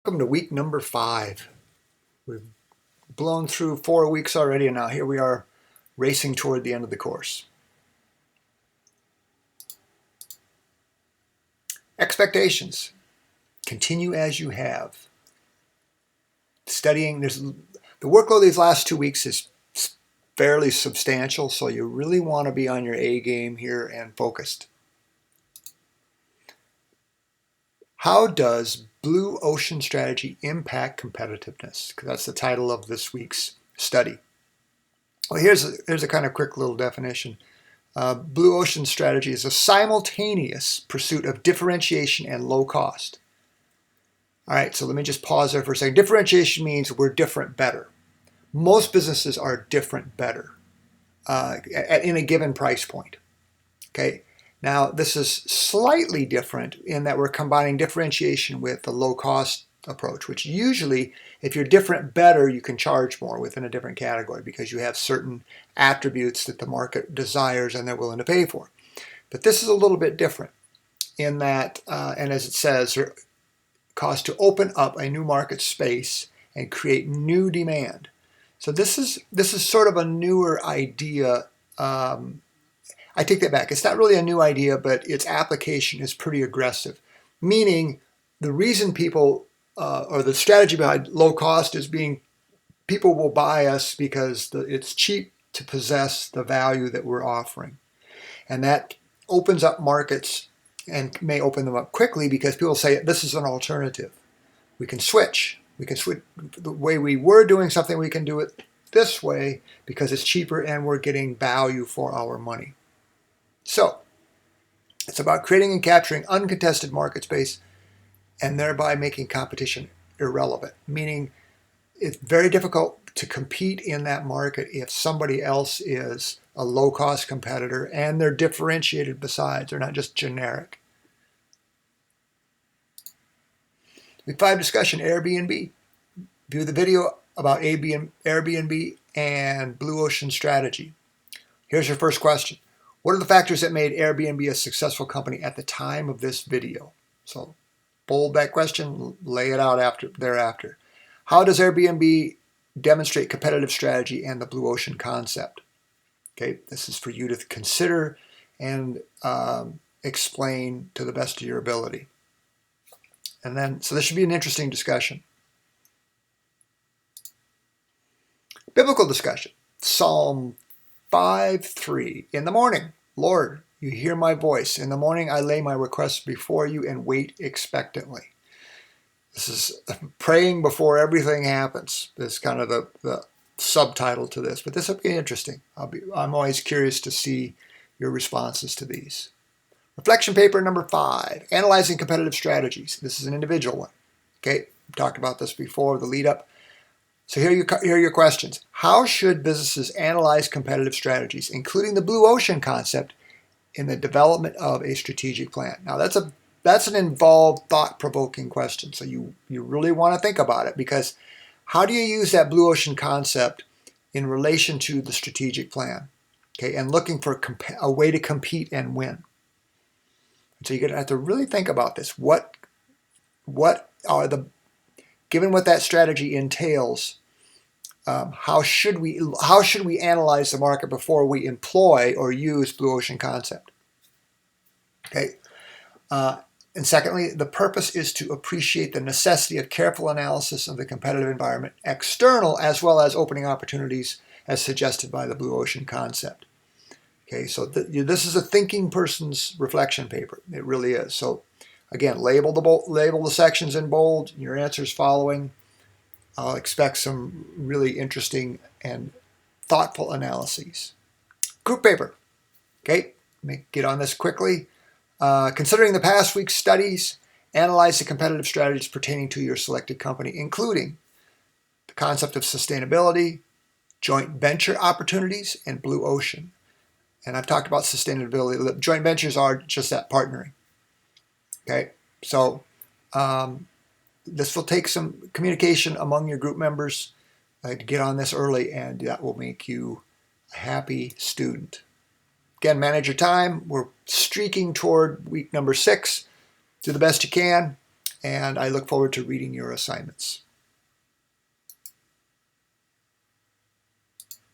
Welcome to week number 5. We've blown through 4 weeks already, and now here we are racing toward the end of the course. Expectations. Continue as you have. Studying, the workload these last 2 weeks is fairly substantial, so you really want to be on your A game here and focused. How does Blue Ocean strategy impact competitiveness? Because that's the title of this week's study. Well, here's a kind of quick little definition. Blue Ocean strategy is a simultaneous pursuit of differentiation and low cost. All right, so let me just pause there for a second. Differentiation means we're different better. Most businesses are different better in a given price point. Okay. Now, this is slightly different in that we're combining differentiation with the low-cost approach, which usually, if you're different better, you can charge more within a different category because you have certain attributes that the market desires and they're willing to pay for. But this is a little bit different in that, and as it says, cost to open up a new market space and create new demand. So this is sort of a newer idea. I take that back. It's not really a new idea, but its application is pretty aggressive. Meaning, the reason people, or the strategy behind low cost is people will buy us because it's cheap to possess the value that we're offering. And that opens up markets and may open them up quickly because people say, this is an alternative. We can switch. We can switch the way we were doing something, we can do it this way because it's cheaper and we're getting value for our money. So, it's about creating and capturing uncontested market space and thereby making competition irrelevant. Meaning, it's very difficult to compete in that market if somebody else is a low-cost competitor and they're differentiated besides. They're not just generic. Week 5 discussion, Airbnb. View the video about Airbnb and Blue Ocean strategy. Here's your first question. What are the factors that made Airbnb a successful company at the time of this video? So bold that question, lay it out thereafter. How does Airbnb demonstrate competitive strategy and the Blue Ocean concept? Okay, this is for you to consider and explain to the best of your ability. And then, so this should be an interesting discussion. Biblical discussion. Psalm 5:3. In the morning, Lord, you hear my voice. In the morning, I lay my requests before you and wait expectantly. This is praying before everything happens. This is kind of the subtitle to this, but this will be interesting. I'm always curious to see your responses to these. Reflection paper number 5, analyzing competitive strategies. This is an individual one. Okay, we talked about this before, the lead up. So here are your questions. How should businesses analyze competitive strategies, including the Blue Ocean concept, in the development of a strategic plan? Now that's an involved, thought-provoking question. So you really want to think about it, because how do you use that Blue Ocean concept in relation to the strategic plan? Okay, and looking for a way to compete and win. So you're going to have to really think about this. What are given what that strategy entails, how should we analyze the market before we employ or use Blue Ocean concept? Okay. And secondly, the purpose is to appreciate the necessity of careful analysis of the competitive environment, external as well as opening opportunities as suggested by the Blue Ocean concept. Okay, so this is a thinking person's reflection paper. It really is. So again, label the sections in bold, your answers following. I'll expect some really interesting and thoughtful analyses. Group paper. Okay, let me get on this quickly. Considering the past week's studies, analyze the competitive strategies pertaining to your selected company, including the concept of sustainability, joint venture opportunities, and Blue Ocean. And I've talked about sustainability. Joint ventures are just that, partnering. Okay, so this will take some communication among your group members to get on this early, and that will make you a happy student. Again, manage your time. We're streaking toward week number 6. Do the best you can. and I look forward to reading your assignments.